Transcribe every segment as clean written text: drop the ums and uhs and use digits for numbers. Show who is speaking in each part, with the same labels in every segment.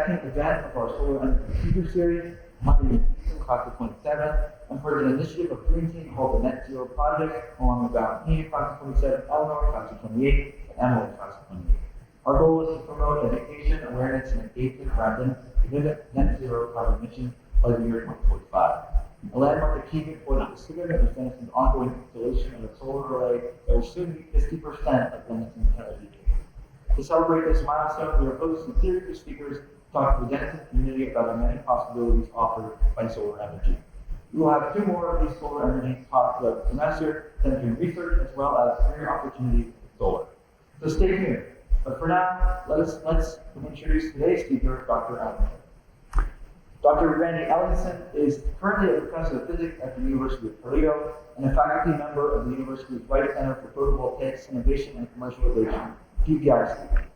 Speaker 1: second event of our Solar Energy Speaker Series, Monday in Class of 27, and for the initiative of Green Team called the Net Zero Project, along with Valentine, Class of 27, Eleanor, Class of 28, and Emily, Class of 28. Our goal is to promote education, awareness, and engagement around net zero carbon emissions by the year 2045. A landmark achievement for the Pacific of Denison's ongoing installation of a solar array that will soon be 50% of Denison's energy. To celebrate this milestone, we are hosting a series of speakers to talk to the Denison community about the many possibilities offered by solar energy. We will have 2 more of these solar energy talks throughout the semester, centering research as well as career opportunities in solar. So stay tuned. But for now, let's introduce today's speaker, Dr. Ellingson. Dr. Randy Ellingson is currently a professor of physics at the University of Toledo and a faculty member of the university's Wright Center for Photovoltaics Innovation and Commercialization, PVEs.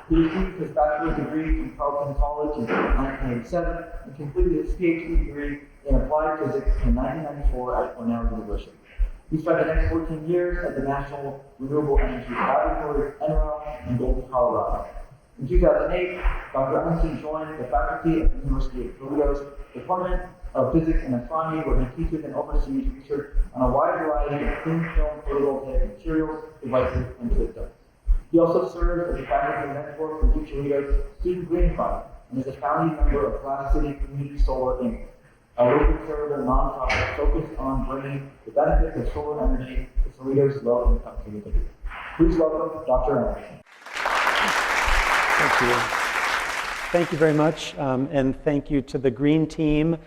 Speaker 1: He received his bachelor's degree from Carleton College in 1987 and completed his PhD degree in applied physics in 1994 at Cornell University. He spent the next 14 years at the National Renewable Energy Laboratory, NREL, in Golden, Colorado. In 2008, Dr. Ellingson joined the faculty at the University of Toledo's Department of Physics and Astronomy, where he teaches and oversees research on a wide variety of thin film photovoltaic materials, devices, and systems. He also serves as a faculty mentor for U Toledo's Student Green Fund and is a founding member of Glass City Community Solar Inc., a local charitable nonprofit focused on bringing the benefits of solar energy to Toledo's low-income community. Please welcome Dr. Ellingson.
Speaker 2: Thank you. Thank you very much, and thank you to the Green Team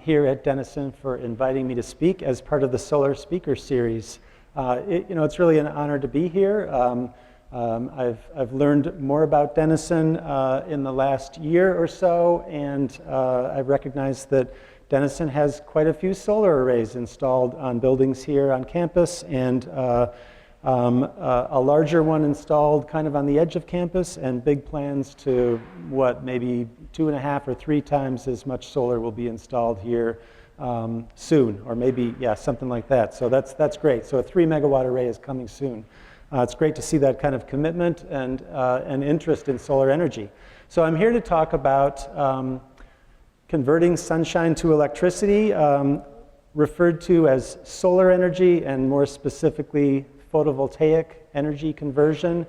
Speaker 2: here at Denison for inviting me to speak as part of the Solar Speaker Series. It's really an honor to be here. I've learned more about Denison in the last year or so, and I've recognized that Denison has quite a few solar arrays installed on buildings here on campus, and a larger one installed kind of on the edge of campus, and big plans to maybe 2.5 or 3 times as much solar will be installed here soon, or maybe, something like that. So that's great. So a 3 megawatt array is coming soon. It's great to see that kind of commitment and interest in solar energy. So I'm here to talk about converting sunshine to electricity, referred to as solar energy, and more specifically photovoltaic energy conversion.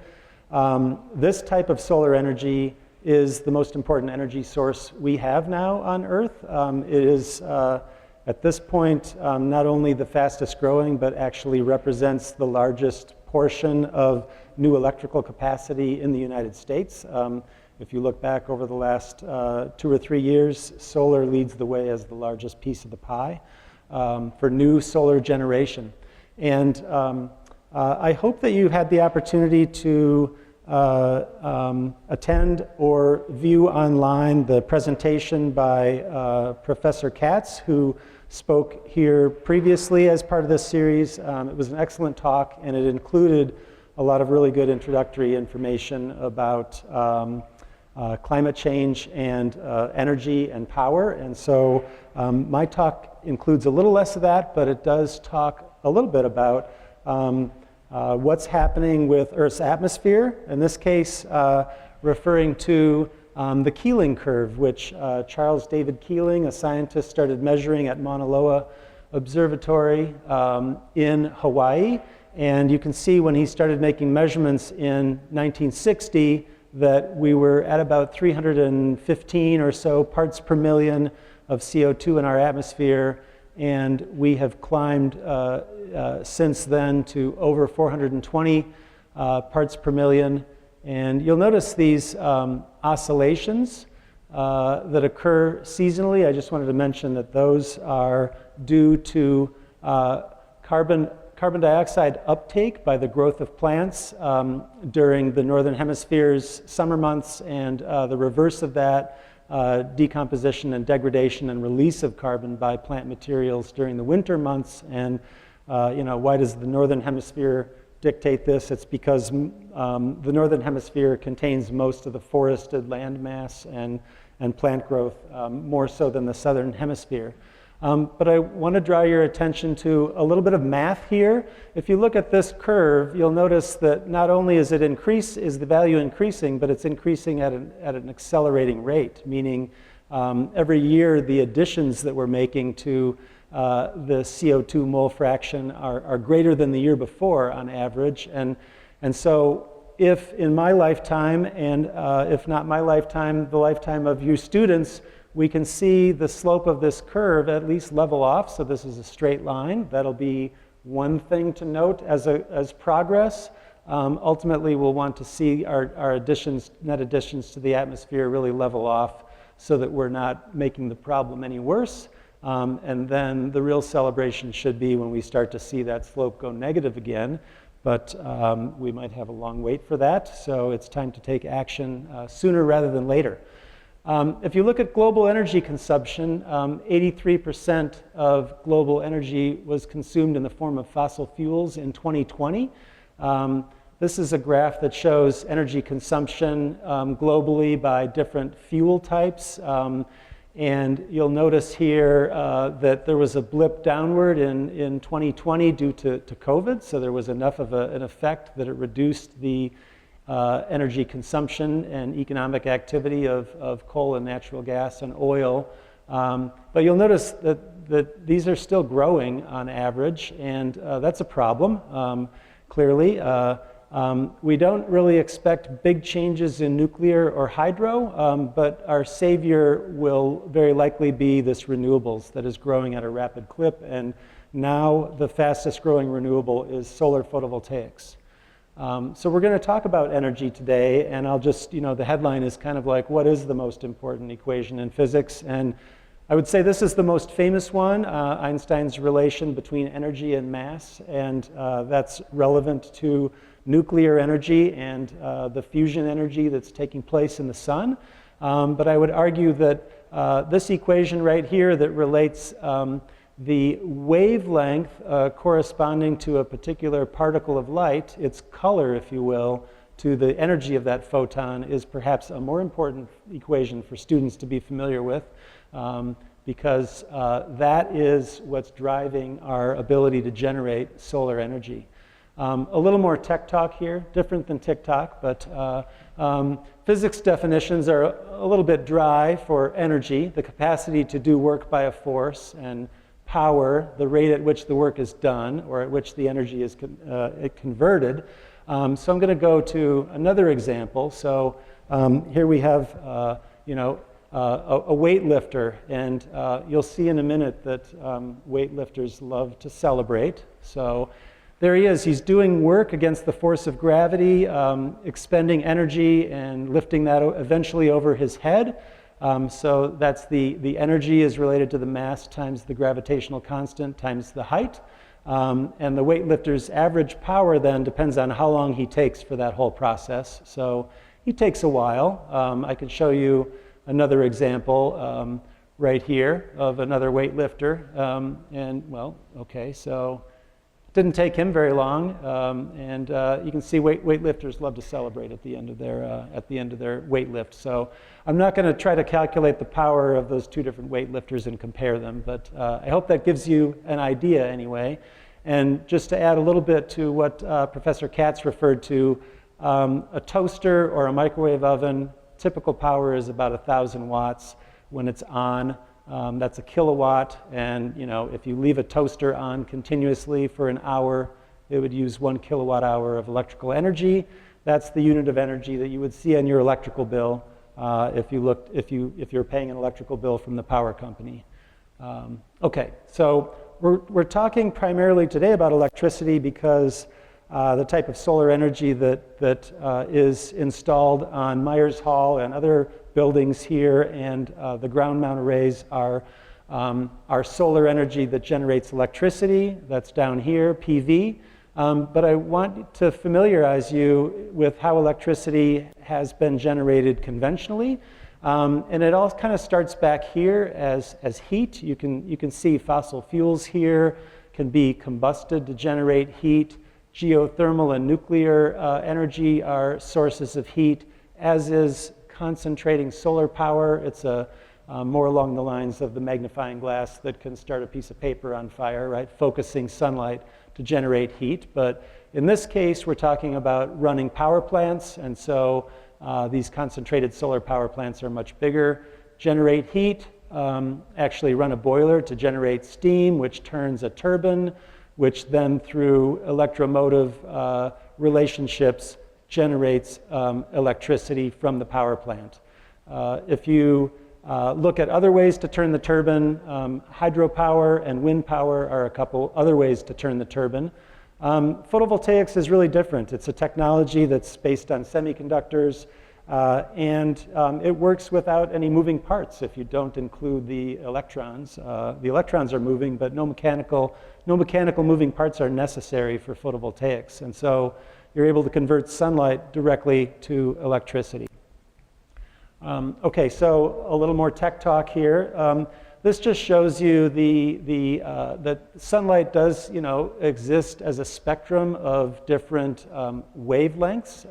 Speaker 2: This type of solar energy is the most important energy source we have now on Earth. It is, at this point, not only the fastest growing, but actually represents the largest portion of new electrical capacity in the United States. If you look back over the last 2 or 3 years, solar leads the way as the largest piece of the pie for new solar generation. And I hope that you had the opportunity to attend or view online the presentation by Professor Katz, who spoke here previously as part of this series. It was an excellent talk, and it included a lot of really good introductory information about climate change and energy and power. And so my talk includes a little less of that, but it does talk a little bit about what's happening with Earth's atmosphere, in this case referring to the Keeling curve, which Charles David Keeling, a scientist, started measuring at Mauna Loa Observatory in Hawaii. And you can see when he started making measurements in 1960 that we were at about 315 or so parts per million of CO2 in our atmosphere, and we have climbed since then to over 420 parts per million. And you'll notice these oscillations that occur seasonally. I just wanted to mention that those are due to carbon dioxide uptake by the growth of plants during the Northern Hemisphere's summer months, and the reverse of that, decomposition and degradation and release of carbon by plant materials during the winter months. And why does the Northern Hemisphere dictate this? It's because the Northern Hemisphere contains most of the forested land mass and plant growth, more so than the Southern Hemisphere. But I want to draw your attention to a little bit of math here. If you look at this curve, you'll notice that not only is the value increasing, but it's increasing at an accelerating rate, meaning every year the additions that we're making to the CO2 mole fraction are greater than the year before on average. And so if in my lifetime, and if not my lifetime, the lifetime of you students, we can see the slope of this curve at least level off. So this is a straight line. That'll be one thing to note as progress. Ultimately, we'll want to see our net additions to the atmosphere really level off so that we're not making the problem any worse. And then the real celebration should be when we start to see that slope go negative again. But we might have a long wait for that. So it's time to take action sooner rather than later. If you look at global energy consumption, 83% of global energy was consumed in the form of fossil fuels in 2020. This is a graph that shows energy consumption globally by different fuel types. And you'll notice here that there was a blip downward in 2020 due to COVID. So there was enough of an effect that it reduced the energy consumption and economic activity of coal and natural gas and oil. But you'll notice that these are still growing on average, and that's a problem, clearly. We don't really expect big changes in nuclear or hydro, but our savior will very likely be this renewables that is growing at a rapid clip, and now the fastest growing renewable is solar photovoltaics. So we're going to talk about energy today, and I'll just, the headline is kind of like, what is the most important equation in physics? And I would say this is the most famous one, Einstein's relation between energy and mass, and that's relevant to nuclear energy and the fusion energy that's taking place in the sun. But I would argue that this equation right here that relates the wavelength corresponding to a particular particle of light, its color, if you will, to the energy of that photon is perhaps a more important equation for students to be familiar with because that is what's driving our ability to generate solar energy. A little more tech talk here, different than TikTok, but physics definitions are a little bit dry for energy, the capacity to do work by a force, and power, the rate at which the work is done or at which the energy is converted. So I'm going to go to another example. So here we have, a weightlifter, and you'll see in a minute that weightlifters love to celebrate. So there he is. He's doing work against the force of gravity, expending energy and lifting that eventually over his head. So that's the energy is related to the mass times the gravitational constant times the height. And the weightlifter's average power then depends on how long he takes for that whole process. So he takes a while. I can show you another example right here of another weightlifter. So it didn't take him very long. And you can see weightlifters love to celebrate at the end of their weight lift. So I'm not going to try to calculate the power of those two different weightlifters and compare them, but I hope that gives you an idea anyway. And just to add a little bit to what Professor Katz referred to, a toaster or a microwave oven, typical power is about 1,000 watts when it's on. That's a kilowatt, and if you leave a toaster on continuously for an hour, it would use 1 kilowatt hour of electrical energy. That's the unit of energy that you would see on your electrical bill if you're paying an electrical bill from the power company. Okay, so we're talking primarily today about electricity because the type of solar energy that is installed on Myers Hall and other buildings here and the ground mount arrays are solar energy that generates electricity. That's down here, PV. But I want to familiarize you with how electricity has been generated conventionally. And it all kind of starts back here as heat. You can see fossil fuels here can be combusted to generate heat. Geothermal and nuclear energy are sources of heat, as is concentrating solar power. It's a more along the lines of the magnifying glass that can start a piece of paper on fire, right? Focusing sunlight to generate heat. But in this case, we're talking about running power plants, and so these concentrated solar power plants are much bigger, generate heat, actually run a boiler to generate steam, which turns a turbine, which then through electromotive relationships generates electricity from the power plant. If you look at other ways to turn the turbine, hydropower and wind power are a couple other ways to turn the turbine. Photovoltaics is really different. It's a technology that's based on semiconductors, and it works without any moving parts if you don't include the electrons. The electrons are moving, but no mechanical moving parts are necessary for photovoltaics. And so you're able to convert sunlight directly to electricity. Okay, so a little more tech talk here. This just shows you that sunlight does, exist as a spectrum of different wavelengths.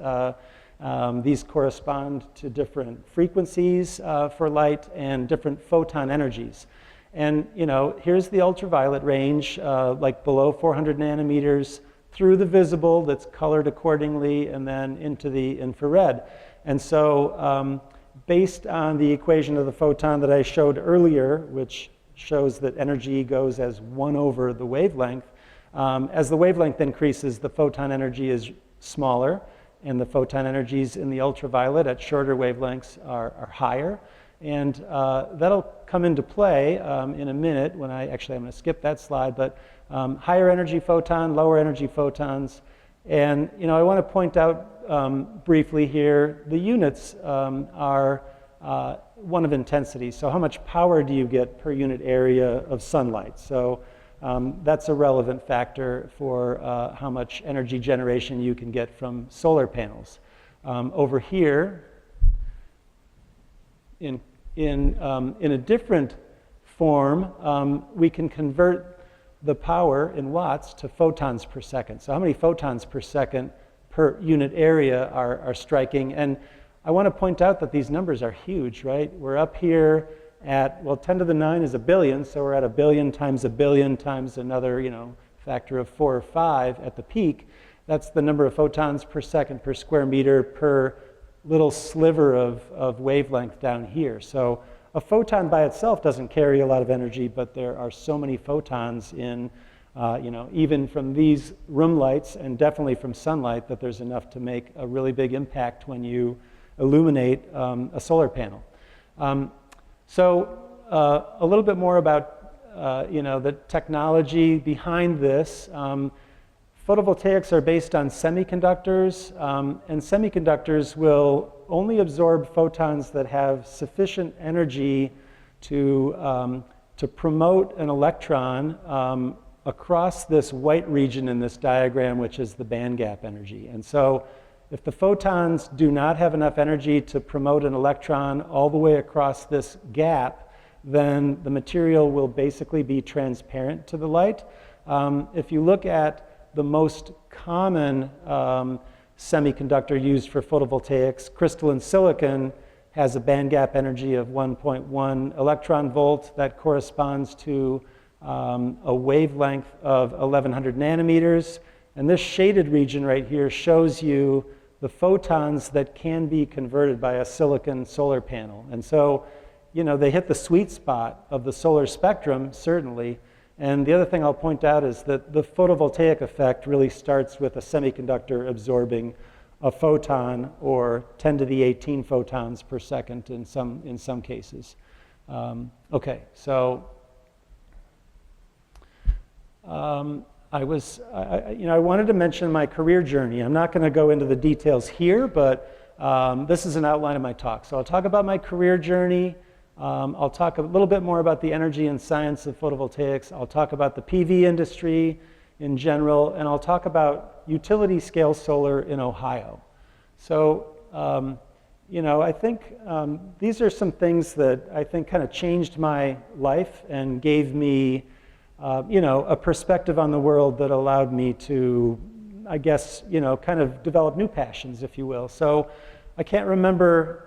Speaker 2: These correspond to different frequencies for light and different photon energies. And here's the ultraviolet range, like below 400 nanometers, through the visible that's colored accordingly, and then into the infrared. And so based on the equation of the photon that I showed earlier, which shows that energy goes as 1 over the wavelength, as the wavelength increases, the photon energy is smaller, and the photon energies in the ultraviolet at shorter wavelengths are higher. And that'll come into play in a minute when I'm going to skip that slide, but higher energy photon, lower energy photons. And I want to point out briefly here, the units are one of intensity. So how much power do you get per unit area of sunlight? So that's a relevant factor for how much energy generation you can get from solar panels. Over here, in a different form, we can convert the power in watts to photons per second. So how many photons per second per unit area are striking? And I want to point out that these numbers are huge, right? We're up here at, 10 to the 9 is a billion, so we're at a billion times another, factor of 4 or 5 at the peak. That's the number of photons per second per square meter per little sliver of wavelength down here. So a photon by itself doesn't carry a lot of energy, but there are so many photons in, even from these room lights and definitely from sunlight, that there's enough to make a really big impact when you illuminate a solar panel. So a little bit more about the technology behind this. Photovoltaics are based on semiconductors, and semiconductors will only absorb photons that have sufficient energy to promote an electron across this white region in this diagram, which is the band gap energy. And so if the photons do not have enough energy to promote an electron all the way across this gap, then the material will basically be transparent to the light. If you look at the most common semiconductor used for photovoltaics, crystalline silicon, has a band gap energy of 1.1 electron volt. That corresponds to a wavelength of 1100 nanometers. And this shaded region right here shows you the photons that can be converted by a silicon solar panel. And so, they hit the sweet spot of the solar spectrum, certainly. And the other thing I'll point out is that the photovoltaic effect really starts with a semiconductor absorbing a photon, or 10 to the 18 photons per second in some cases. Okay, so I wanted to mention my career journey. I'm not going to go into the details here, but this is an outline of my talk. So I'll talk about my career journey. I'll talk a little bit more about the energy and science of photovoltaics. I'll talk about the PV industry in general, and I'll talk about utility scale solar in Ohio. So, I think these are some things that I think kind of changed my life and gave me, a perspective on the world that allowed me to, I guess, kind of develop new passions, if you will. So I can't remember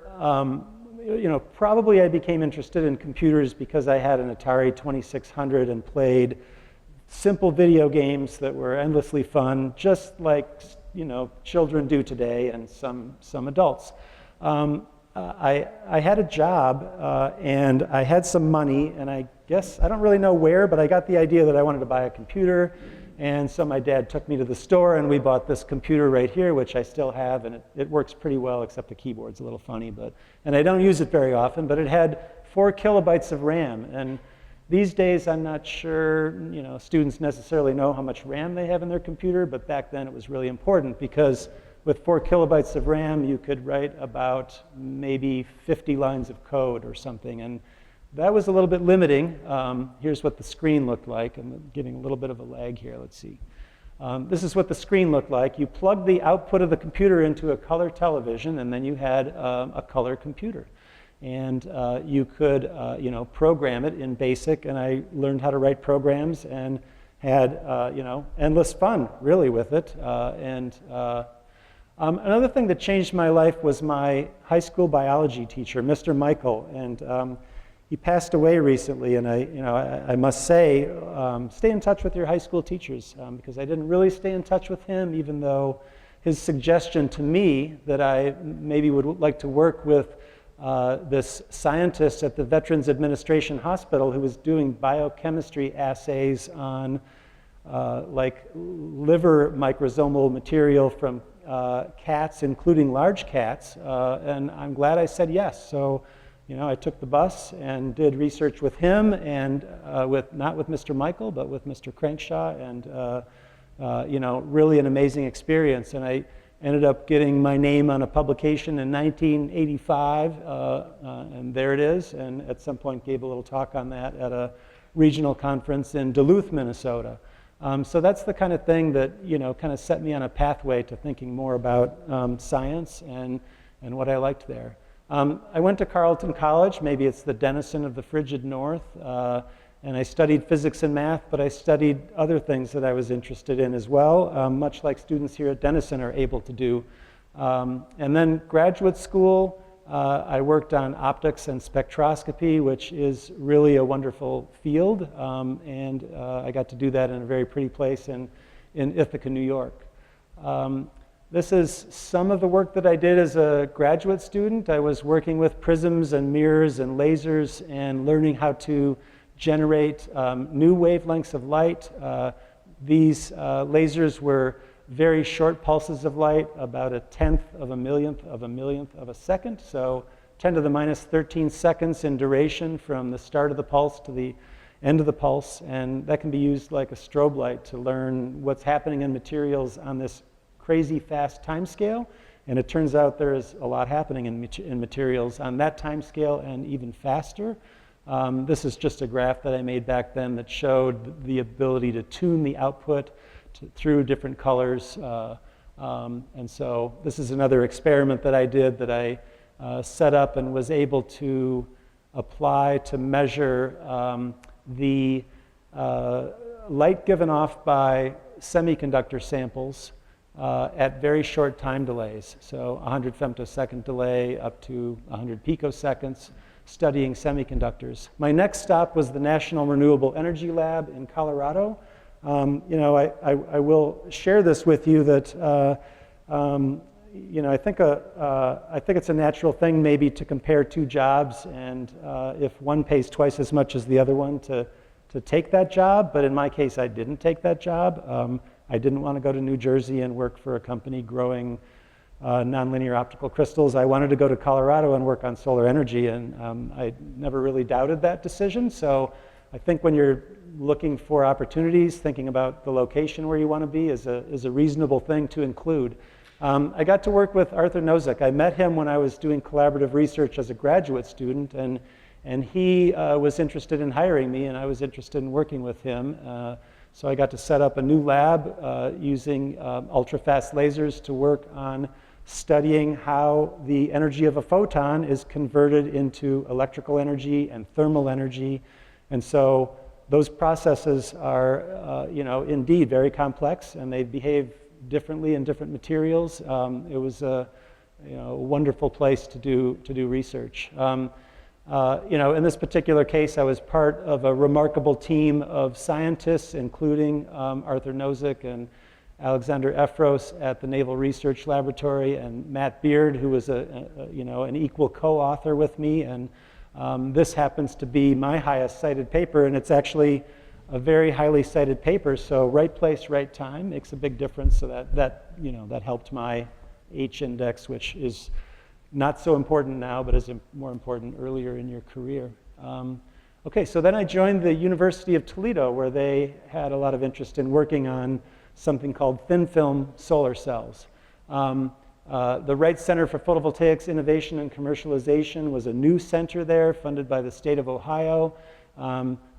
Speaker 2: probably I became interested in computers because I had an Atari 2600 and played simple video games that were endlessly fun, just like children do today and some adults. I had a job and I had some money, and I guess, I don't really know where, but I got the idea that I wanted to buy a computer. And so my dad took me to the store and we bought this computer right here, which I still have, and it works pretty well, except the keyboard's a little funny, and I don't use it very often, but it had 4 kilobytes of RAM. And these days, I'm not sure students necessarily know how much RAM they have in their computer, but back then it was really important because with 4 kilobytes of RAM, you could write about maybe 50 lines of code or something. And that was a little bit limiting. Here's what the screen looked like. I'm getting a little bit of a lag here. Let's see. This is what the screen looked like. You plugged the output of the computer into a color television, and then you had a color computer. And you could program it in BASIC, and I learned how to write programs and had endless fun, really, with it. Another thing that changed my life was my high school biology teacher, Mr. Michael, and he passed away recently, and I must say, stay in touch with your high school teachers, because I didn't really stay in touch with him, even though his suggestion to me that I maybe would like to work with this scientist at the Veterans Administration Hospital who was doing biochemistry assays on like liver microsomal material from cats, including large cats, and I'm glad I said yes. So, I took the bus and did research with him, and not with Mr. Michael, but with Mr. Crankshaw, and really an amazing experience. And I ended up getting my name on a publication in 1985, and there it is. And at some point gave a little talk on that at a regional conference in Duluth, Minnesota. So that's the kind of thing that kind of set me on a pathway to thinking more about science and what I liked there. I went to Carleton College. Maybe it's the Denison of the frigid north, and I studied physics and math, but I studied other things that I was interested in as well, much like students here at Denison are able to do. And then graduate school, I worked on optics and spectroscopy, which is really a wonderful field, and I got to do that in a very pretty place in Ithaca, New York. This is some of the work that I did as a graduate student. I was working with prisms and mirrors and lasers and learning how to generate new wavelengths of light. These lasers were very short pulses of light, about 1/10 of a millionth of a second, so 10 to the minus 13 seconds in duration from the start of the pulse to the end of the pulse, and that can be used like a strobe light to learn what's happening in materials on this crazy fast time scale. And it turns out there is a lot happening in materials on that time scale and even faster. This is just a graph that I made back then that showed the ability to tune the output through different colors. And so this is another experiment that I did that I set up and was able to apply to measure the light given off by semiconductor samples at very short time delays. So 100 femtosecond delay up to 100 picoseconds, studying semiconductors. My next stop was the National Renewable Energy Lab in Colorado. I will share this with you that I think it's a natural thing maybe to compare two jobs, and if one pays twice as much as the other one to take that job. But in my case, I didn't take that job. I didn't want to go to New Jersey and work for a company growing nonlinear optical crystals. I wanted to go to Colorado and work on solar energy, and I never really doubted that decision. So I think when you're looking for opportunities, thinking about the location where you want to be is a reasonable thing to include. I got to work with Arthur Nozick. I met him when I was doing collaborative research as a graduate student, and he was interested in hiring me, and I was interested in working with him. So I got to set up a new lab using ultra-fast lasers to work on studying how the energy of a photon is converted into electrical energy and thermal energy. And so those processes are, indeed very complex, and they behave differently in different materials. It was a a wonderful place to do research. In this particular case, I was part of a remarkable team of scientists, including Arthur Nozick and Alexander Efros at the Naval Research Laboratory, and Matt Beard, who was an equal co-author with me. And this happens to be my highest cited paper, and it's actually a very highly cited paper. So right place, right time makes a big difference. So that helped my H index, which is not so important now, but is more important earlier in your career. Okay, so then I joined the University of Toledo, where they had a lot of interest in working on something called thin film solar cells. The Wright Center for Photovoltaics Innovation and Commercialization was a new center there, funded by the state of Ohio.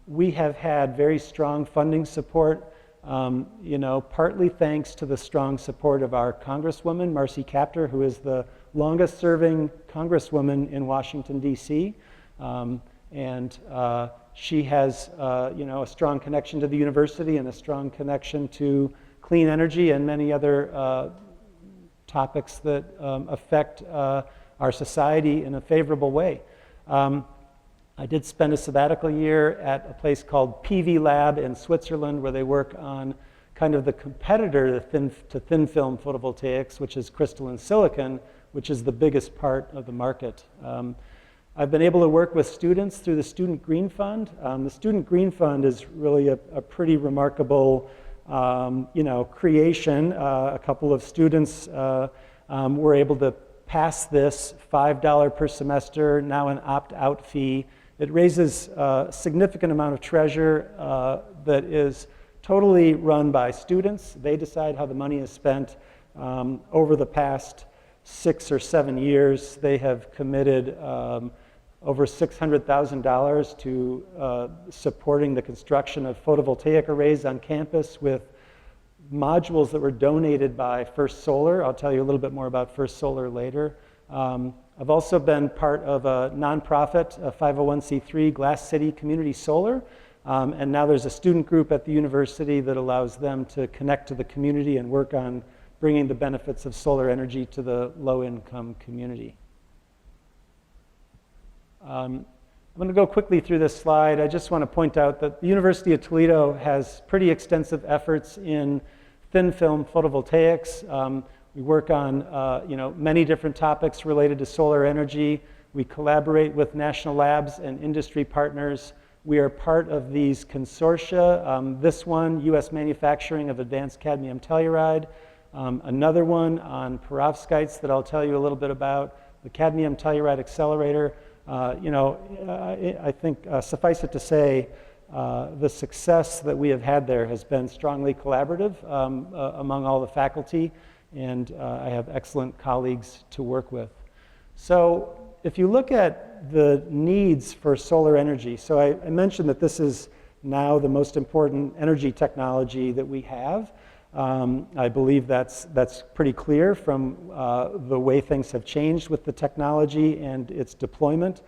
Speaker 2: We have had very strong funding support, partly thanks to the strong support of our Congresswoman, Marcy Kaptur, who is the longest serving Congresswoman in Washington, D.C. She has a strong connection to the university and a strong connection to clean energy and many other topics that affect our society in a favorable way. I did spend a sabbatical year at a place called PV Lab in Switzerland, where they work on kind of the competitor to thin film photovoltaics, which is crystalline silicon, which is the biggest part of the market. I've been able to work with students through the Student Green Fund. The Student Green Fund is really a pretty remarkable creation. A couple of students were able to pass this $5 per semester, now an opt-out fee. It raises a significant amount of treasure that is totally run by students. They decide how the money is spent. Over the past 6 or 7 years, they have committed over $600,000 to supporting the construction of photovoltaic arrays on campus with modules that were donated by First Solar. I'll tell you a little bit more about First Solar later. I've also been part of a nonprofit, a 501c3, Glass City Community Solar. And now there's a student group at the university that allows them to connect to the community and work on bringing the benefits of solar energy to the low-income community. I'm going to go quickly through this slide. I just want to point out that the University of Toledo has pretty extensive efforts in thin film photovoltaics. We work on many different topics related to solar energy. We collaborate with national labs and industry partners. We are part of these consortia. This one, U.S. manufacturing of advanced cadmium telluride. Another one on perovskites that I'll tell you a little bit about. The cadmium telluride accelerator. I think suffice it to say, the success that we have had there has been strongly collaborative among all the faculty, and I have excellent colleagues to work with. So if you look at the needs for solar energy, so I mentioned that this is now the most important energy technology that we have. I believe that's pretty clear from the way things have changed with the technology and its deployment.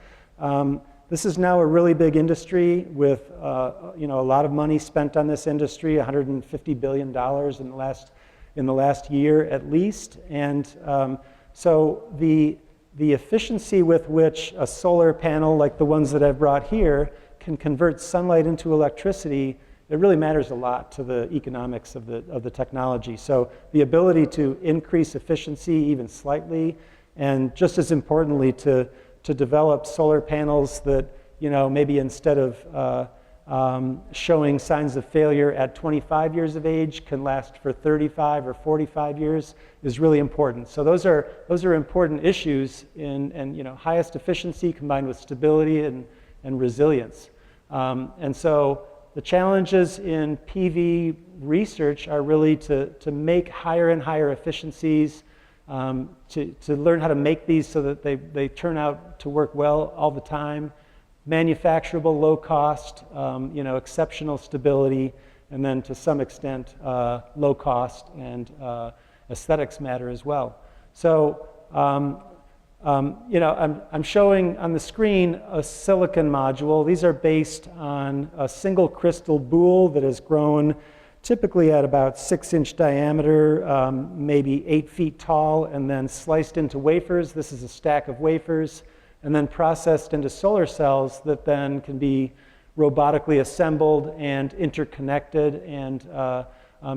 Speaker 2: This is now a really big industry with a lot of money spent on this industry, $150 billion in the last year at least. And so the efficiency with which a solar panel like the ones that I've brought here can convert sunlight into electricity, it really matters a lot to the economics of the technology. So the ability to increase efficiency even slightly, and just as importantly to develop solar panels that maybe instead of showing signs of failure at 25 years of age can last for 35 or 45 years is really important. So those are important issues in highest efficiency combined with stability and resilience. And so the challenges in PV research are really to make higher and higher efficiencies, to learn how to make these so that they turn out to work well all the time, manufacturable, low cost, exceptional stability, and then to some extent low cost and aesthetics matter as well. So I'm showing on the screen a silicon module. These are based on a single crystal boule that has grown typically at about 6-inch diameter, maybe 8 feet tall, and then sliced into wafers. This is a stack of wafers, and then processed into solar cells that then can be robotically assembled and interconnected. And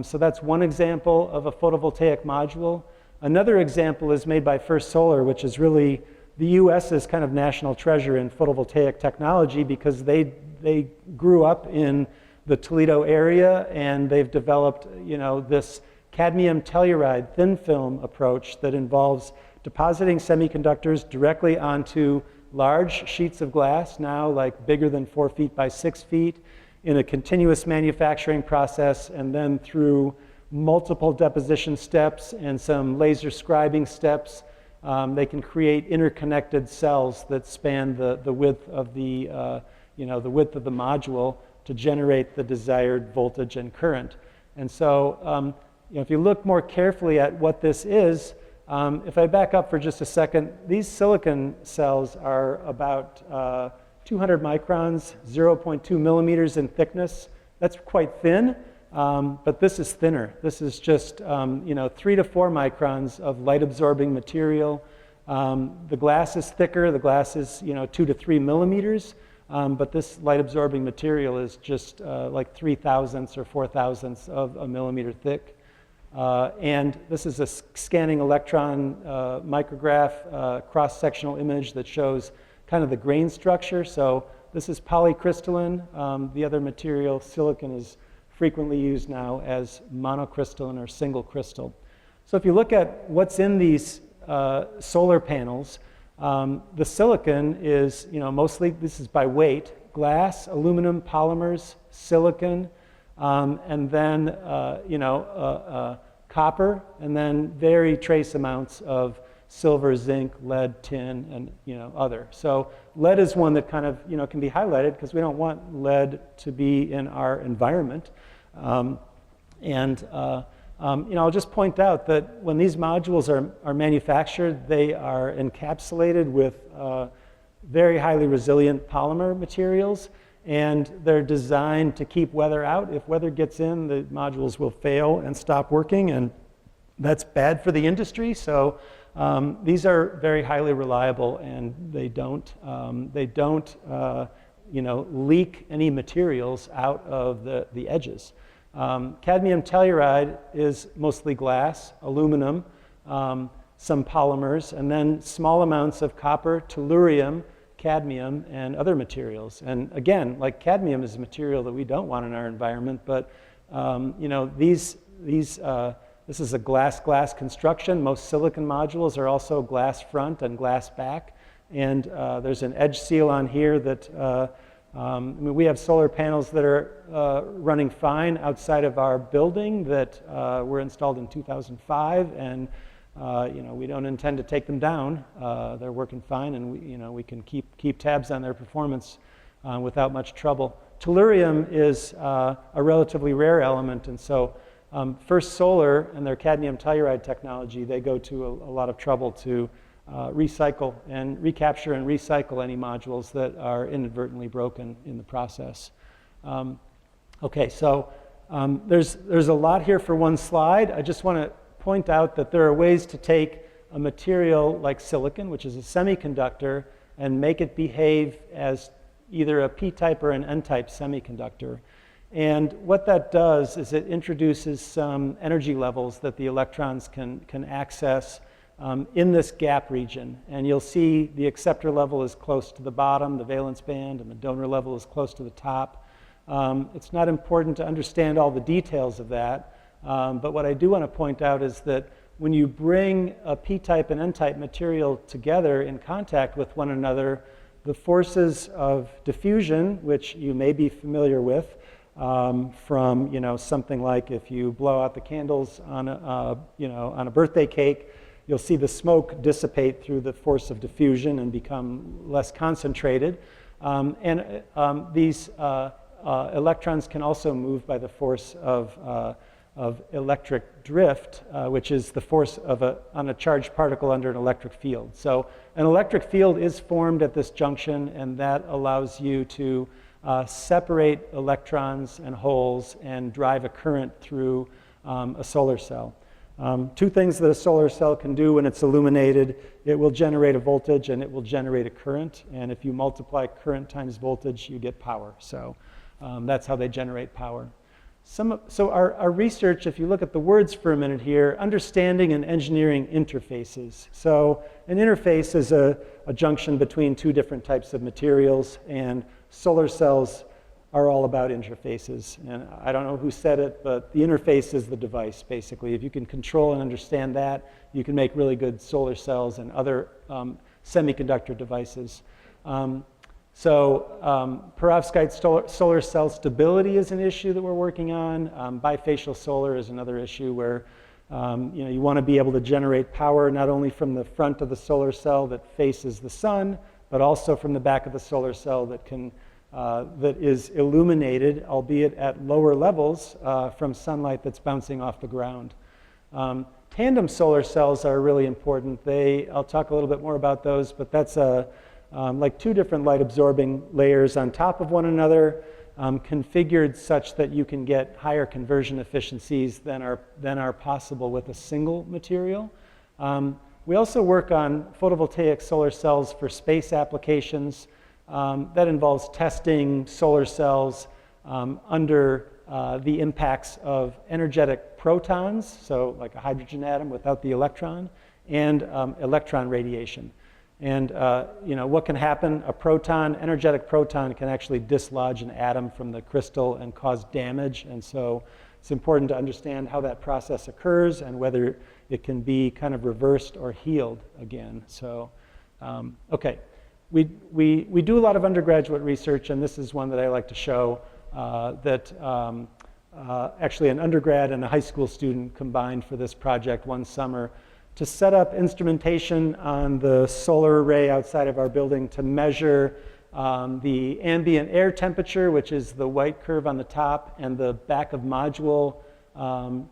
Speaker 2: so that's one example of a photovoltaic module. Another example is made by First Solar, which is really the US's kind of national treasure in photovoltaic technology, because they grew up in the Toledo area, and they've developed, this cadmium telluride thin film approach that involves depositing semiconductors directly onto large sheets of glass, now like bigger than 4 feet by 6 feet, in a continuous manufacturing process, and then through multiple deposition steps and some laser scribing steps, they can create interconnected cells that span the width of the width of the module to generate the desired voltage and current. And so, if you look more carefully at what this is, if I back up for just a second, these silicon cells are about 200 microns, 0.2 millimeters in thickness. That's quite thin, but this is thinner. This is just 3 to 4 microns of light-absorbing material. The glass is thicker. The glass is 2 to 3 millimeters, but this light-absorbing material is just like 3 thousandths or 4 thousandths of a millimeter thick. And this is a scanning electron micrograph cross-sectional image that shows kind of the grain structure. So this is polycrystalline. The other material, silicon, is frequently used now as monocrystalline or single crystal. So if you look at what's in these solar panels, the silicon is, mostly, this is by weight, glass, aluminum, polymers, silicon, and then, copper, and then very trace amounts of silver, zinc, lead, tin, and, other. So lead is one that kind of, can be highlighted because we don't want lead to be in our environment. I'll just point out that when these modules are manufactured, they are encapsulated with very highly resilient polymer materials, and they're designed to keep weather out. If weather gets in, the modules will fail and stop working, and that's bad for the industry. So these are very highly reliable, and they don't leak any materials out of the edges. Cadmium telluride is mostly glass, aluminum, some polymers, and then small amounts of copper, tellurium, cadmium, and other materials. And again, like cadmium is a material that we don't want in our environment, but this is a glass construction. Most silicon modules are also glass front and glass back, and there's an edge seal on here that we have solar panels that are running fine outside of our building that were installed in 2005, and we don't intend to take them down. They're working fine, and we can keep tabs on their performance without much trouble. Tellurium is a relatively rare element, and so First Solar and their cadmium telluride technology, they go to a lot of trouble to recycle and recapture and recycle any modules that are inadvertently broken in the process. Okay, so there's a lot here for one slide. I just want to point out that there are ways to take a material like silicon, which is a semiconductor, and make it behave as either a p-type or an n-type semiconductor. And what that does is it introduces some energy levels that the electrons can access in this gap region. And you'll see the acceptor level is close to the bottom, the valence band, and the donor level is close to the top. It's not important to understand all the details of that, but what I do want to point out is that when you bring a p-type and n-type material together in contact with one another, the forces of diffusion, which you may be familiar with from something like if you blow out the candles on a birthday cake, you'll see the smoke dissipate through the force of diffusion and become less concentrated. These electrons can also move by the force of electric drift, which is the force on a charged particle under an electric field. So an electric field is formed at this junction, and that allows you to separate electrons and holes and drive a current through a solar cell. Two things that a solar cell can do when it's illuminated: it will generate a voltage and it will generate a current. And if you multiply current times voltage, you get power. So that's how they generate power. So our research, if you look at the words for a minute here, understanding and engineering interfaces. So an interface is a junction between two different types of materials, and solar cells are all about interfaces. And I don't know who said it, but the interface is the device, basically. If you can control and understand that, you can make really good solar cells and other semiconductor devices. Perovskite solar cell stability is an issue that we're working on. Bifacial solar is another issue where you want to be able to generate power not only from the front of the solar cell that faces the sun, but also from the back of the solar cell that is illuminated, albeit at lower levels, from sunlight that's bouncing off the ground. Tandem solar cells are really important. I'll talk a little bit more about those, but that's like two different light absorbing layers on top of one another, configured such that you can get higher conversion efficiencies than are possible with a single material. We also work on photovoltaic solar cells for space applications. That involves testing solar cells under the impacts of energetic protons, so like a hydrogen atom without the electron, and electron radiation. And what can happen? Energetic proton can actually dislodge an atom from the crystal and cause damage. And so it's important to understand how that process occurs and whether it can be kind of reversed or healed again. So, okay. We do a lot of undergraduate research, and this is one that I like to show, that actually an undergrad and a high school student combined for this project one summer to set up instrumentation on the solar array outside of our building to measure the ambient air temperature, which is the white curve on the top, and the back of module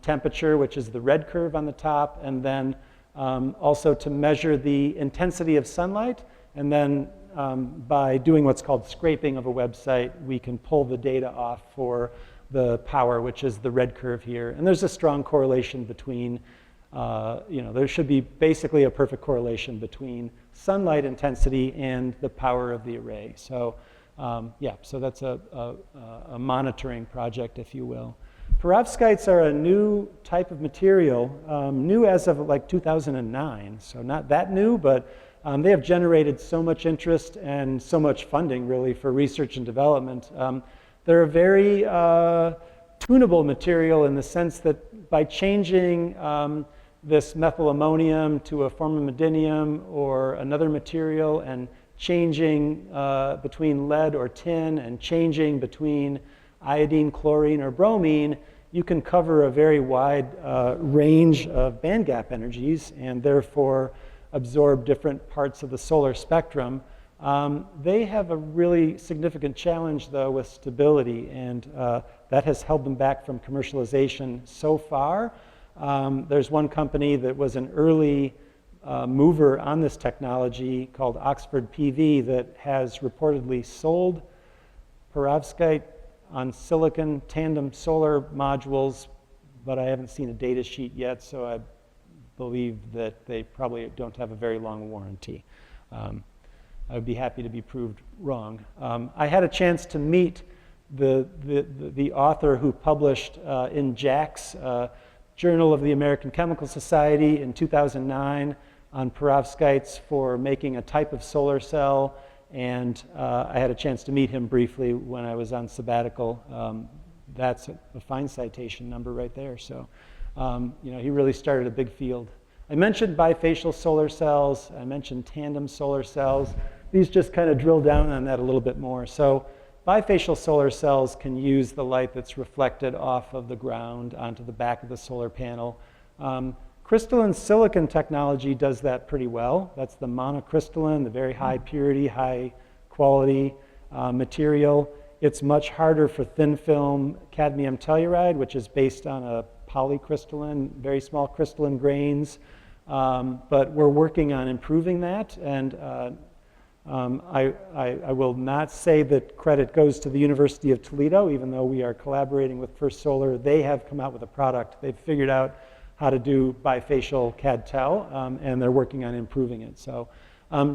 Speaker 2: temperature, which is the red curve on the top, and then also to measure the intensity of sunlight. And then by doing what's called scraping of a website, we can pull the data off for the power, which is the red curve here. And there's a strong correlation between there should be basically a perfect correlation between sunlight intensity and the power of the array. So so that's a monitoring project, if you will. Perovskites are a new type of material, new as of like 2009, so not that new, but they have generated so much interest and so much funding, really, for research and development. They're a very tunable material in the sense that by changing this methyl ammonium to a formamidinium or another material, and changing between lead or tin, and changing between iodine, chlorine, or bromine, you can cover a very wide range of band gap energies and therefore absorb different parts of the solar spectrum. They have a really significant challenge, though, with stability, and that has held them back from commercialization so far. There's one company that was an early mover on this technology called Oxford PV that has reportedly sold perovskite on silicon tandem solar modules, but I haven't seen a data sheet yet, so I believe that they probably don't have a very long warranty. I would be happy to be proved wrong. I had a chance to meet the author who published in JACS, Journal of the American Chemical Society, in 2009 on perovskites for making a type of solar cell, and I had a chance to meet him briefly when I was on sabbatical. That's a fine citation number right there. So, he really started a big field. I mentioned bifacial solar cells. I mentioned tandem solar cells. These just kind of drill down on that a little bit more. So bifacial solar cells can use the light that's reflected off of the ground onto the back of the solar panel. Crystalline silicon technology does that pretty well. That's the monocrystalline, the very high purity, high quality material. It's much harder for thin film cadmium telluride, which is based on a polycrystalline, very small crystalline grains. But we're working on improving that, and I will not say that credit goes to the University of Toledo, even though we are collaborating with First Solar. They have come out with a product. They've figured out how to do bifacial CAD-TEL, and they're working on improving it. So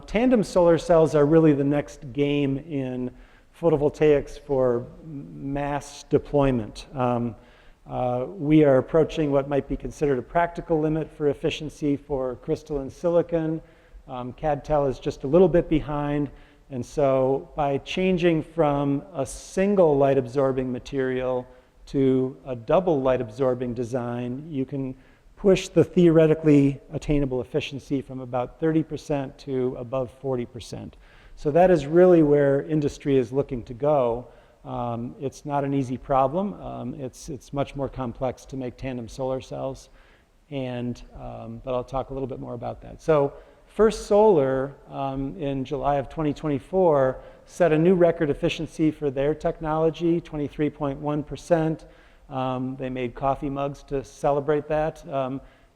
Speaker 2: tandem solar cells are really the next game in photovoltaics for mass deployment. We are approaching what might be considered a practical limit for efficiency for crystalline silicon. CAD-TEL is just a little bit behind, and so by changing from a single light-absorbing material to a double light-absorbing design, you can push the theoretically attainable efficiency from about 30% to above 40%. So that is really where industry is looking to go. It's not an easy problem. It's much more complex to make tandem solar cells, and but I'll talk a little bit more about that. So First Solar in July of 2024 set a new record efficiency for their technology, 23.1%. They made coffee mugs to celebrate that.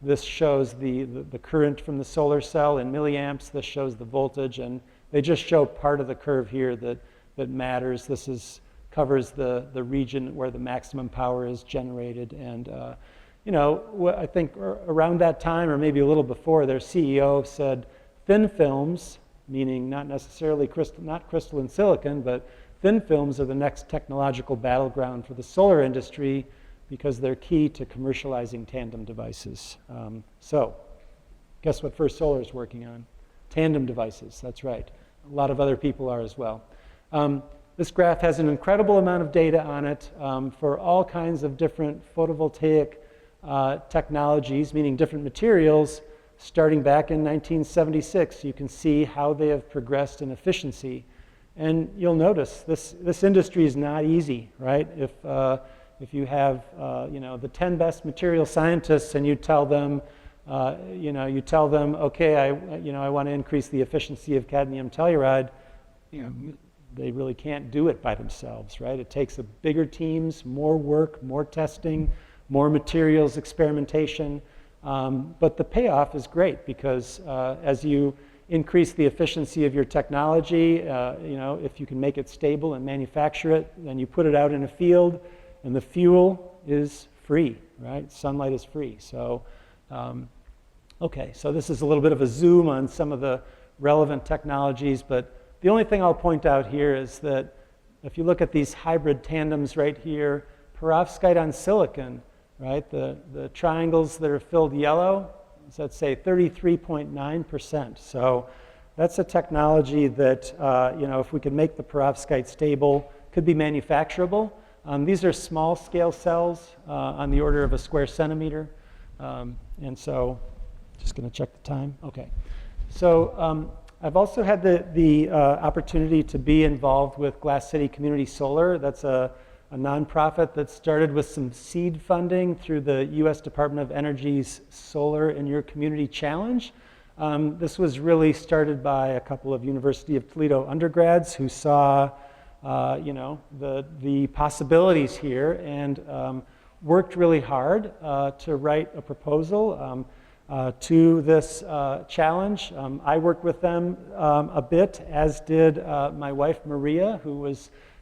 Speaker 2: This shows the current from the solar cell in milliamps. This shows the voltage, and they just show part of the curve here that matters. This covers the region where the maximum power is generated. And I think around that time, or maybe a little before, their CEO said thin films, meaning not necessarily not crystalline silicon, but thin films are the next technological battleground for the solar industry because they're key to commercializing tandem devices. So guess what First Solar is working on? Tandem devices, that's right. A lot of other people are as well. This graph has an incredible amount of data on it for all kinds of different photovoltaic technologies, meaning different materials, starting back in 1976. You can see how they have progressed in efficiency. And you'll notice this industry is not easy, right? If you have the 10 best material scientists and you tell them, okay, I want to increase the efficiency of cadmium telluride, they really can't do it by themselves, right? It takes a bigger teams, more work, more testing, more materials experimentation. But the payoff is great because as you increase the efficiency of your technology, if you can make it stable and manufacture it, then you put it out in a field and the fuel is free, right? Sunlight is free. So, okay, so this is a little bit of a zoom on some of the relevant technologies, but the only thing I'll point out here is that if you look at these hybrid tandems right here, perovskite on silicon, right? The triangles that are filled yellow, so let's say 33.9%. So that's a technology that, if we could make the perovskite stable, could be manufacturable. These are small scale cells on the order of a square centimeter. And so, just gonna check the time. Okay. So I've also had the opportunity to be involved with Glass City Community Solar. That's a nonprofit that started with some seed funding through the U.S. Department of Energy's Solar in Your Community Challenge. This was really started by a couple of University of Toledo undergrads who saw, the possibilities here and worked really hard to write a proposal to this challenge. I worked with them a bit, as did my wife Maria, who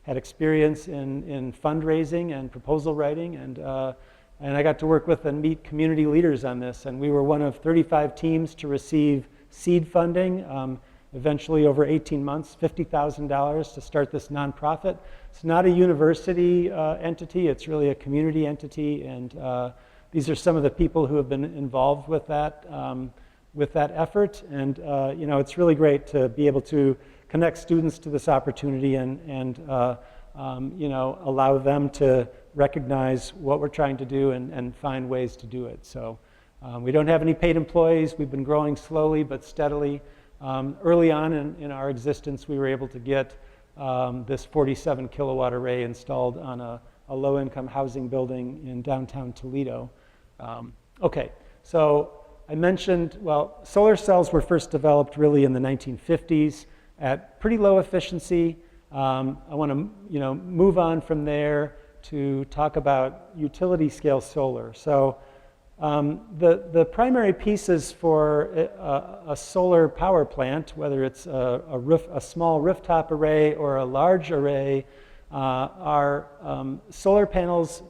Speaker 2: had experience in fundraising and proposal writing, and I got to work with and meet community leaders on this, and we were one of 35 teams to receive seed funding, eventually over 18 months, $50,000 to start this nonprofit. It's not a university entity, it's really a community entity, and these are some of the people who have been involved with that effort, and it's really great to be able to connect students to this opportunity and allow them to recognize what we're trying to do and find ways to do it. So we don't have any paid employees. We've been growing slowly but steadily. Early on in our existence, we were able to get this 47 kilowatt array installed on a low-income housing building in downtown Toledo. Okay, so I mentioned, solar cells were first developed really in the 1950s at pretty low efficiency. I want to move on from there to talk about utility scale solar. So The primary pieces for a solar power plant, whether it's a small rooftop array or a large array, are solar panels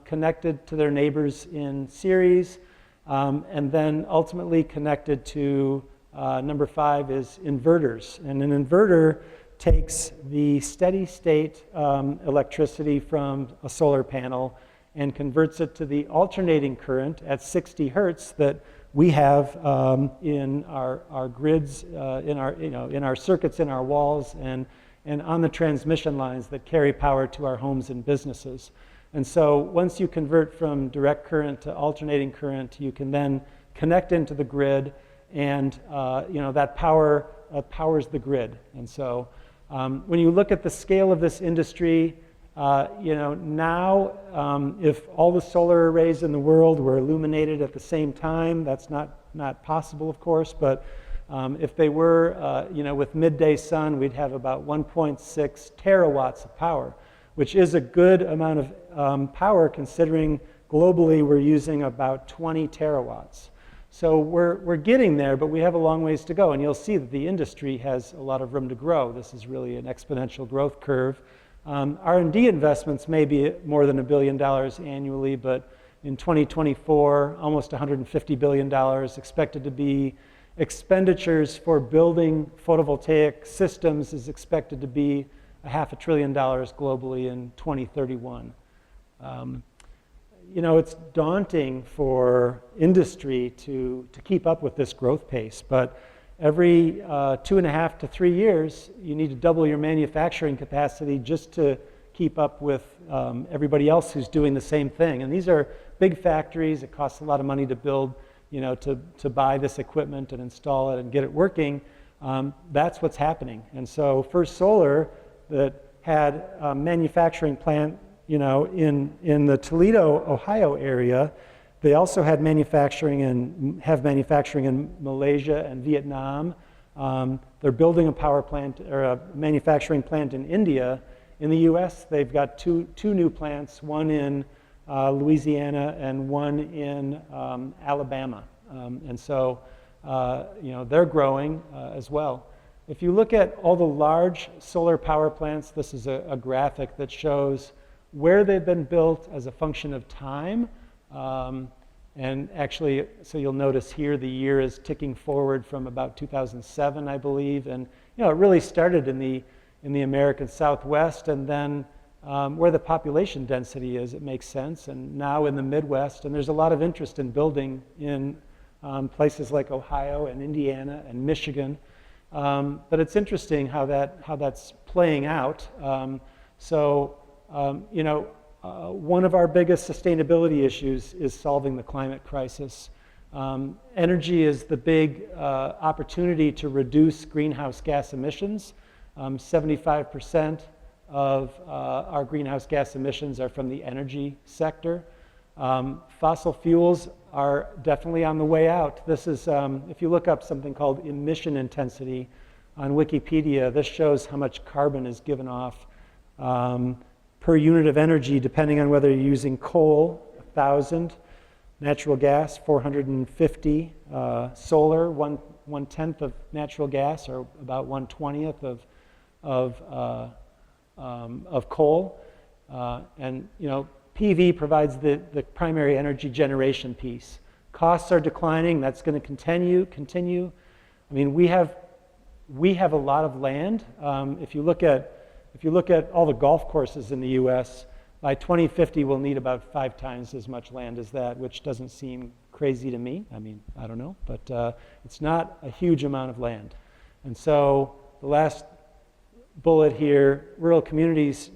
Speaker 2: connected to their neighbors in series, and then ultimately connected to number 5 is inverters. And an inverter takes the steady state electricity from a solar panel and converts it to the alternating current at 60 hertz that we have in our grids, in our circuits, in our walls, and on the transmission lines that carry power to our homes and businesses. And so once you convert from direct current to alternating current, you can then connect into the grid, and that power powers the grid. And so when you look at the scale of this industry, now if all the solar arrays in the world were illuminated at the same time, that's not possible, of course, but if they were, with midday sun, we'd have about 1.6 terawatts of power, which is a good amount of power considering globally we're using about 20 terawatts. So we're getting there, but we have a long ways to go, and you'll see that the industry has a lot of room to grow. This is really an exponential growth curve. R&D investments may be more than $1 billion annually, but in 2024, almost $150 billion expected to be expenditures for building photovoltaic systems is expected to be $500 billion globally in 2031. It's daunting for industry to keep up with this growth pace, but every 2.5 to 3 years, you need to double your manufacturing capacity just to keep up with everybody else who's doing the same thing. And these are big factories. It costs a lot of money to build, to buy this equipment and install it and get it working. That's what's happening. And so First Solar, that had a manufacturing plant, in the Toledo, Ohio area, they also had manufacturing and have manufacturing in Malaysia and Vietnam. They're building a power plant or a manufacturing plant in India. In the U.S., they've got two new plants, one in Louisiana and one in Alabama. And so, they're growing as well. If you look at all the large solar power plants, this is a graphic that shows where they've been built as a function of time. And actually, so you'll notice here the year is ticking forward from about 2007, I believe. And it really started in the American Southwest, and then where the population density is, it makes sense. And now in the Midwest, and there's a lot of interest in building in places like Ohio and Indiana and Michigan. But it's interesting how that's playing out. One of our biggest sustainability issues is solving the climate crisis. Energy is the big opportunity to reduce greenhouse gas emissions. 75% of our greenhouse gas emissions are from the energy sector. Fossil fuels are definitely on the way out. This is, if you look up something called emission intensity on Wikipedia, this shows how much carbon is given off per unit of energy, depending on whether you're using coal, 1,000, natural gas, 450, solar, 1/10 of natural gas, or about 1/20 of coal, and PV provides the primary energy generation piece. Costs are declining. That's going to continue. I mean, we have a lot of land. If you look at all the golf courses in the U.S., by 2050 we'll need about 5 times as much land as that, which doesn't seem crazy to me. I mean, I don't know, but it's not a huge amount of land. And so the last bullet here, rural communities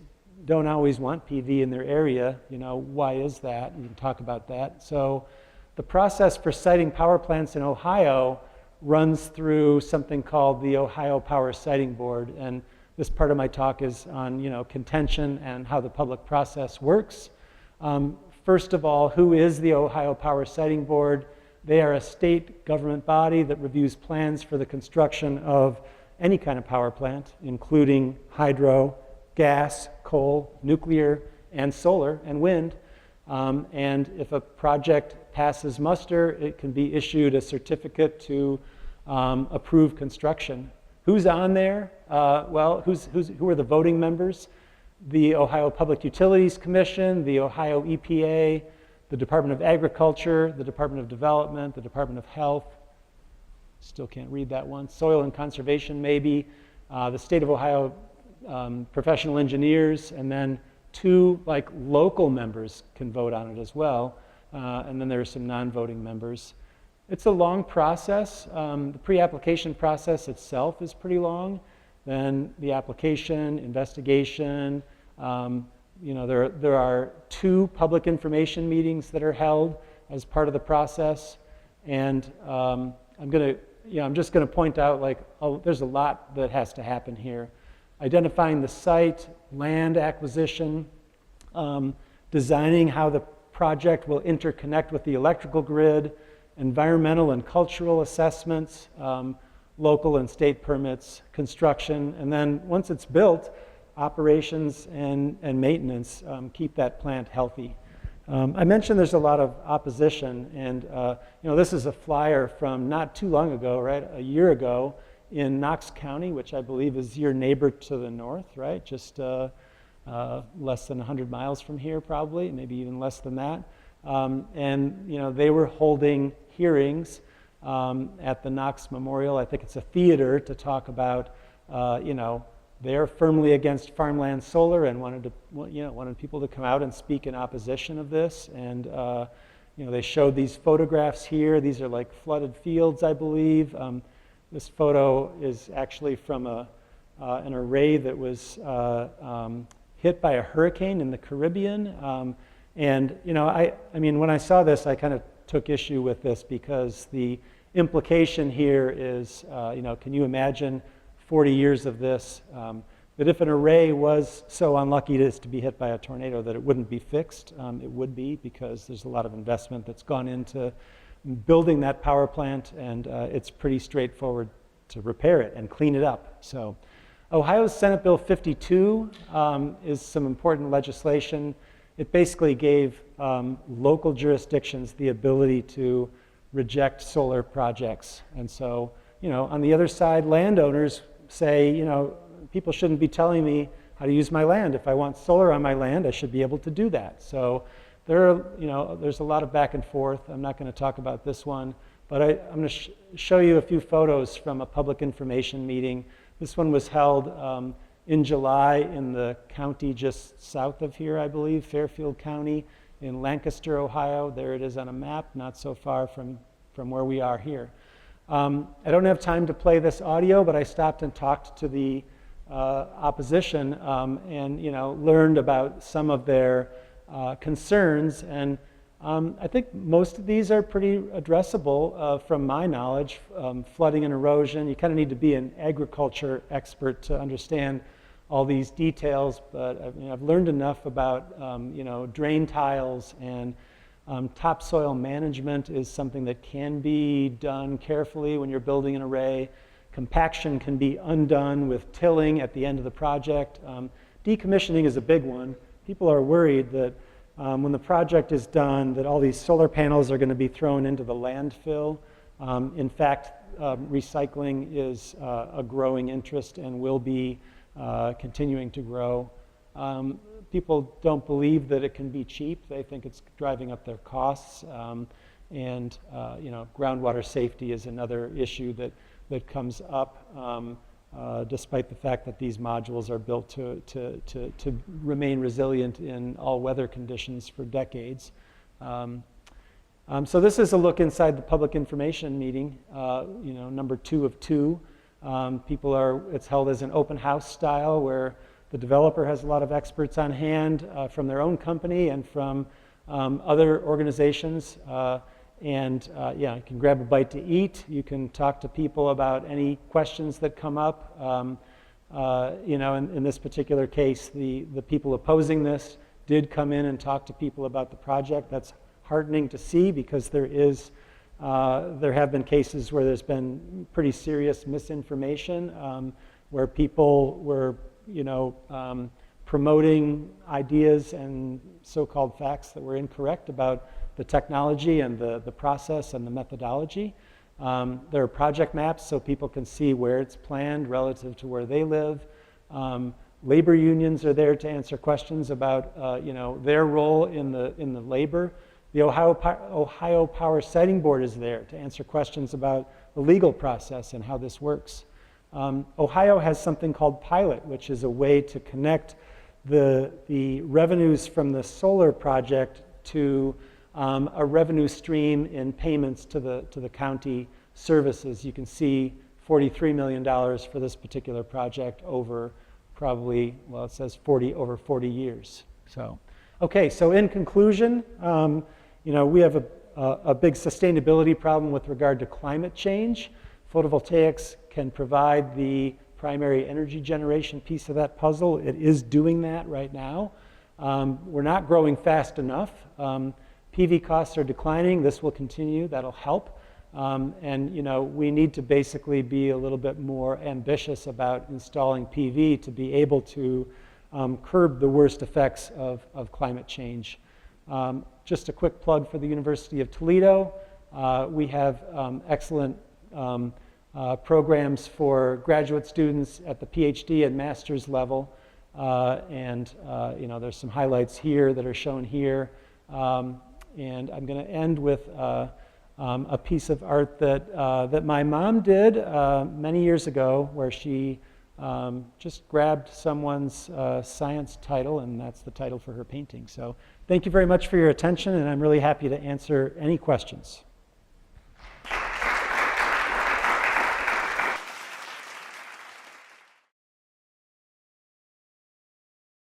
Speaker 2: don't always want PV in their area. Why is that? You can talk about that. So the process for siting power plants in Ohio runs through something called the Ohio Power Siting Board. And this part of my talk is on contention and how the public process works. First of all, who is the Ohio Power Siting Board? They are a state government body that reviews plans for the construction of any kind of power plant, including hydro, gas, coal, nuclear, and solar, and wind. And if a project passes muster, it can be issued a certificate to approve construction. Who's on there? Well, who are the voting members? The Ohio Public Utilities Commission, the Ohio EPA, the Department of Agriculture, the Department of Development, the Department of Health. Still can't read that one. Soil and Conservation, maybe. The State of Ohio professional engineers, and then 2 local members can vote on it as well. And then there are some non-voting members. It's a long process. The pre-application process itself is pretty long. Then the application, investigation. There are 2 public information meetings that are held as part of the process. And I'm just going to point out there's a lot that has to happen here. Identifying the site, land acquisition, designing how the project will interconnect with the electrical grid, environmental and cultural assessments, local and state permits, construction, and then once it's built, operations and maintenance keep that plant healthy. I mentioned there's a lot of opposition, and this is a flyer from not too long ago, right? A year ago in Knox County, which I believe is your neighbor to the north, right? Just less than 100 miles from here, probably, maybe even less than that. And they were holding hearings at the Knox Memorial. I think it's a theater to talk about, they're firmly against farmland solar and wanted people to come out and speak in opposition of this. And they showed these photographs here. These are like flooded fields, I believe. This photo is actually from an array that was hit by a hurricane in the Caribbean. When I saw this, I kind of took issue with this because the implication here is, can you imagine 40 years of this, that if an array was so unlucky as to be hit by a tornado that it wouldn't be fixed, it would be, because there's a lot of investment that's gone into building that power plant, and it's pretty straightforward to repair it and clean it up. So Ohio's Senate Bill 52 is some important legislation. It basically gave local jurisdictions the ability to reject solar projects. And so, on the other side, landowners say, people shouldn't be telling me how to use my land. If I want solar on my land, I should be able to do that. So there's a lot of back and forth. I'm not going to talk about this one, but I'm going to show you a few photos from a public information meeting. This one was held in July in the county just south of here, I believe, Fairfield County in Lancaster, Ohio. There it is on a map, not so far from where we are here. I don't have time to play this audio, but I stopped and talked to the opposition and learned about some of their concerns. And I think most of these are pretty addressable from my knowledge. Flooding and erosion, you kind of need to be an agriculture expert to understand all these details, but I've learned enough about drain tiles, and topsoil management is something that can be done carefully when you're building an array. Compaction can be undone with tilling at the end of the project. Decommissioning is a big one. People are worried that when the project is done, that all these solar panels are going to be thrown into the landfill. In fact, recycling is a growing interest and will be continuing to grow. People don't believe that it can be cheap. They think it's driving up their costs. Groundwater safety is another issue that comes up, despite the fact that these modules are built to remain resilient in all weather conditions for decades. So this is a look inside the public information meeting, number 2 of 2. It's held as an open house style where the developer has a lot of experts on hand from their own company and from other organizations. You can grab a bite to eat. You can talk to people about any questions that come up. In this particular case, the people opposing this did come in and talk to people about the project. That's heartening to see, because there have been cases where there's been pretty serious misinformation, where people were promoting ideas and so-called facts that were incorrect about the technology and the process and the methodology. There are project maps so people can see where it's planned relative to where they live. Labor unions are there to answer questions about their role in the labor. The Ohio Power Siting Board is there to answer questions about the legal process and how this works. Ohio has something called Pilot, which is a way to connect the revenues from the solar project to a revenue stream in payments to the county services. You can see $43 million for this particular project over probably, well, it says over 40 years. So, okay, so in conclusion, we have a big sustainability problem with regard to climate change. Photovoltaics can provide the primary energy generation piece of that puzzle. It is doing that right now. We're not growing fast enough. PV costs are declining. This will continue. That'll help. We need to basically be a little bit more ambitious about installing PV to be able to curb the worst effects of climate change. Just a quick plug for the University of Toledo. We have excellent programs for graduate students at the PhD and master's level. There's some highlights here that are shown here. And I'm going to end with a piece of art that my mom did many years ago, where she just grabbed someone's science title, and that's the title for her painting. So thank you very much for your attention, and I'm really happy to answer any questions.